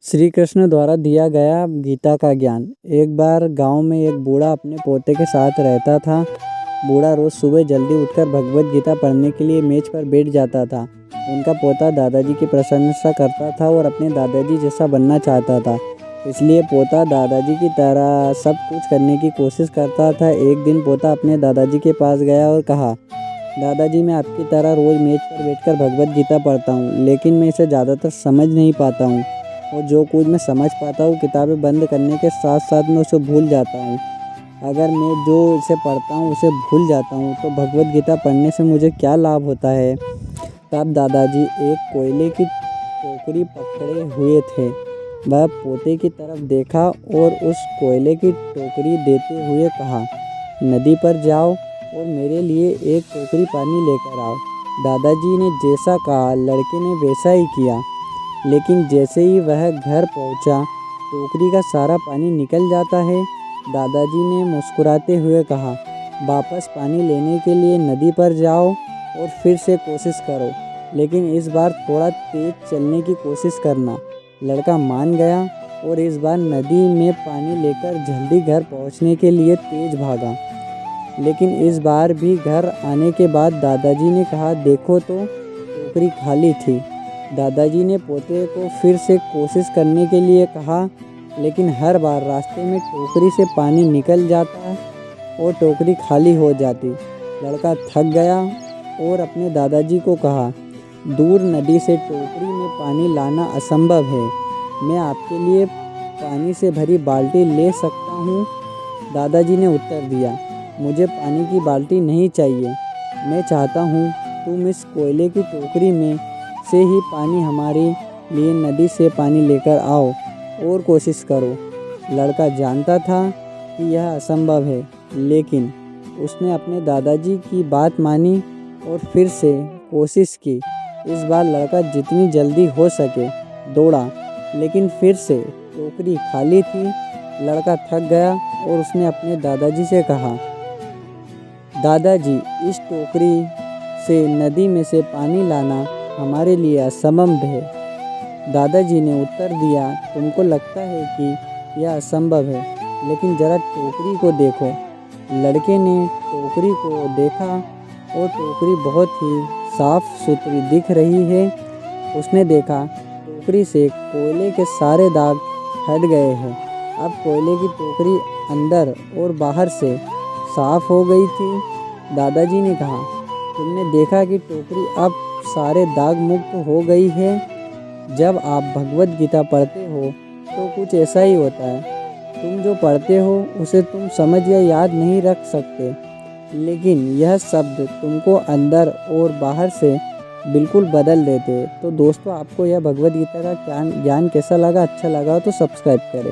श्री कृष्ण द्वारा दिया गया गीता का ज्ञान। एक बार गांव में एक बूढ़ा अपने पोते के साथ रहता था। बूढ़ा रोज़ सुबह जल्दी उठकर भगवद गीता पढ़ने के लिए मेज पर बैठ जाता था। उनका पोता दादाजी की प्रशंसा करता था और अपने दादाजी जैसा बनना चाहता था, इसलिए पोता दादाजी की तरह सब कुछ करने की कोशिश करता था। एक दिन पोता अपने दादाजी के पास गया और कहा, दादाजी, मैं आपकी तरह रोज़ मेज पर बैठकर भगवद गीता पढ़ता हूँ, लेकिन मैं इसे ज़्यादातर समझ नहीं पाता हूँ और जो कुछ मैं समझ पाता हूँ किताबें बंद करने के साथ साथ मैं उसे भूल जाता हूँ। अगर मैं जो इसे पढ़ता हूँ उसे भूल जाता हूँ तो भगवद गीता पढ़ने से मुझे क्या लाभ होता है। तब दादाजी एक कोयले की टोकरी पकड़े हुए थे। वह पोते की तरफ देखा और उस कोयले की टोकरी देते हुए कहा, नदी पर जाओ और मेरे लिए एक टोकरी पानी लेकर आओ। दादाजी ने जैसा कहा लड़के ने वैसा ही किया, लेकिन जैसे ही वह घर पहुंचा, टोकरी का सारा पानी निकल जाता है। दादाजी ने मुस्कुराते हुए कहा, वापस पानी लेने के लिए नदी पर जाओ और फिर से कोशिश करो, लेकिन इस बार थोड़ा तेज चलने की कोशिश करना। लड़का मान गया और इस बार नदी में पानी लेकर जल्दी घर पहुंचने के लिए तेज भागा। लेकिन इस बार भी घर आने के बाद दादाजी ने कहा, देखो तो टोकरी खाली थी। दादाजी ने पोते को फिर से कोशिश करने के लिए कहा, लेकिन हर बार रास्ते में टोकरी से पानी निकल जाता और टोकरी खाली हो जाती। लड़का थक गया और अपने दादाजी को कहा, दूर नदी से टोकरी में पानी लाना असंभव है। मैं आपके लिए पानी से भरी बाल्टी ले सकता हूँ। दादाजी ने उत्तर दिया, मुझे पानी की बाल्टी नहीं चाहिए। मैं चाहता हूँ तुम इस कोयले की टोकरी में से ही पानी हमारे लिए नदी से पानी लेकर आओ और कोशिश करो। लड़का जानता था कि यह असंभव है, लेकिन उसने अपने दादाजी की बात मानी और फिर से कोशिश की। इस बार लड़का जितनी जल्दी हो सके दौड़ा, लेकिन फिर से टोकरी खाली थी। लड़का थक गया और उसने अपने दादाजी से कहा, दादाजी, इस टोकरी से नदी में से पानी लाना हमारे लिए असंभव है। दादाजी ने उत्तर दिया, तुमको लगता है कि यह असंभव है, लेकिन ज़रा टोकरी को देखो। लड़के ने टोकरी को देखा और टोकरी बहुत ही साफ सुथरी दिख रही है। उसने देखा टोकरी से कोयले के सारे दाग हट गए हैं। अब कोयले की टोकरी अंदर और बाहर से साफ हो गई थी। दादाजी ने कहा, तुमने देखा कि टोकरी अब सारे दाग मुक्त हो गई है। जब आप भगवद गीता पढ़ते हो तो कुछ ऐसा ही होता है। तुम जो पढ़ते हो उसे तुम समझ या याद नहीं रख सकते, लेकिन यह शब्द तुमको अंदर और बाहर से बिल्कुल बदल देते। तो दोस्तों, आपको यह भगवद गीता का ज्ञान कैसा लगा? अच्छा लगा तो सब्सक्राइब करें।